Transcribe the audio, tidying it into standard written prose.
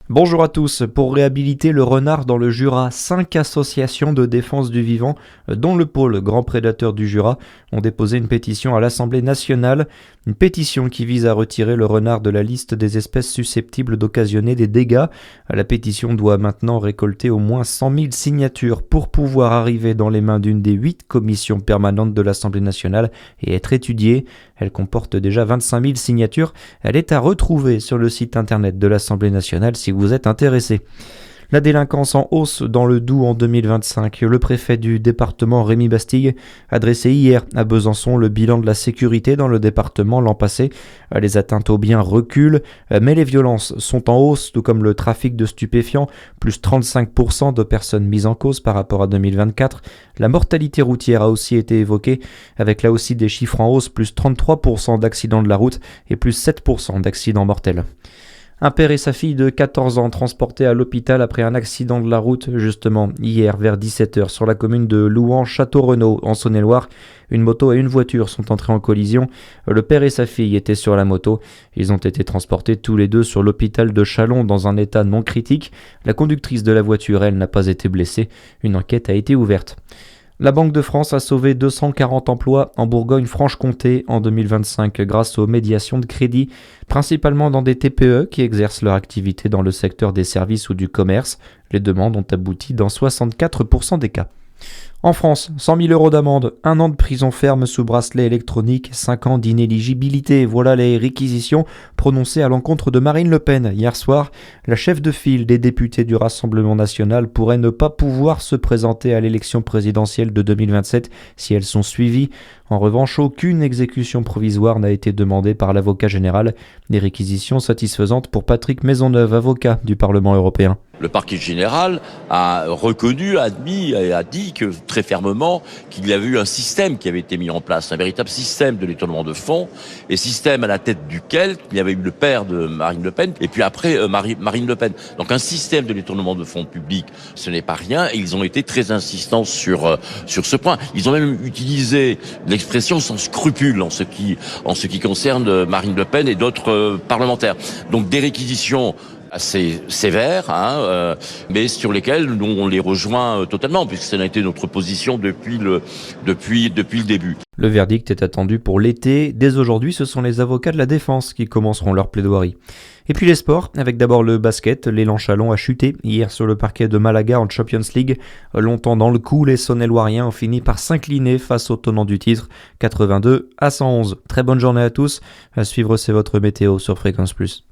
Bonjour à tous. Pour réhabiliter le renard dans le Jura, 5 associations de défense du vivant, dont le pôle Grand Prédateur du Jura, ont déposé une pétition à l'Assemblée nationale. Une pétition qui vise à retirer le renard de la liste des espèces susceptibles d'occasionner des dégâts. La pétition doit maintenant récolter au moins 100 000 signatures pour pouvoir arriver dans les mains d'une des 8 commissions permanentes de l'Assemblée nationale et être étudiée. Elle comporte déjà 25 000 signatures. Elle est à retrouver sur le site internet de l'Assemblée nationale si vous êtes intéressé. La délinquance en hausse dans le Doubs en 2025. Le préfet du département Rémi Bastille a dressé hier à Besançon le bilan de la sécurité dans le département l'an passé. Les atteintes aux biens reculent, mais les violences sont en hausse, tout comme le trafic de stupéfiants, plus 35% de personnes mises en cause par rapport à 2024. La mortalité routière a aussi été évoquée, avec là aussi des chiffres en hausse, plus 33% d'accidents de la route et plus 7% d'accidents mortels. Un père et sa fille de 14 ans transportés à l'hôpital après un accident de la route, justement hier vers 17h sur la commune de Louan-Château-Renaud en Saône-et-Loire. Une moto et une voiture sont entrés en collision. Le père et sa fille étaient sur la moto. Ils ont été transportés tous les deux sur l'hôpital de Châlons dans un état non critique. La conductrice de la voiture, elle, n'a pas été blessée. Une enquête a été ouverte. La Banque de France a sauvé 240 emplois en Bourgogne-Franche-Comté en 2025 grâce aux médiations de crédit, principalement dans des TPE qui exercent leur activité dans le secteur des services ou du commerce. Les demandes ont abouti dans 64% des cas. En France, 100 000 euros d'amende, 1 an de prison ferme sous bracelet électronique, 5 ans d'inéligibilité. Voilà les réquisitions prononcées à l'encontre de Marine Le Pen. Hier soir, la chef de file des députés du Rassemblement national pourrait ne pas pouvoir se présenter à l'élection présidentielle de 2027 si elles sont suivies. En revanche, aucune exécution provisoire n'a été demandée par l'avocat général. Des réquisitions satisfaisantes pour Patrick Maisonneuve, avocat du Parlement européen. Le parquet général a reconnu, admis et a dit que très fermement qu'il y avait eu un système qui avait été mis en place, un véritable système de détournement de fonds, et système à la tête duquel il y avait eu le père de Marine Le Pen et puis après Marine Le Pen. Donc un système de détournement de fonds publics, ce n'est pas rien, et ils ont été très insistants sur ce point. Ils ont même utilisé l'expression sans scrupule en ce qui concerne Marine Le Pen et d'autres parlementaires. Donc des réquisitions assez sévères, mais sur lesquels nous on les rejoint totalement, puisque ça a été notre position depuis le début. Le verdict est attendu pour l'été. Dès aujourd'hui, ce sont les avocats de la défense qui commenceront leur plaidoirie. Et puis les sports, avec d'abord le basket. L'élan Chalon a chuté hier sur le parquet de Malaga en Champions League. Longtemps dans le coup, les Saône-et-Loiriens ont fini par s'incliner face au tenant du titre, 82-111. Très bonne journée à tous. À suivre, c'est votre météo sur Fréquence Plus.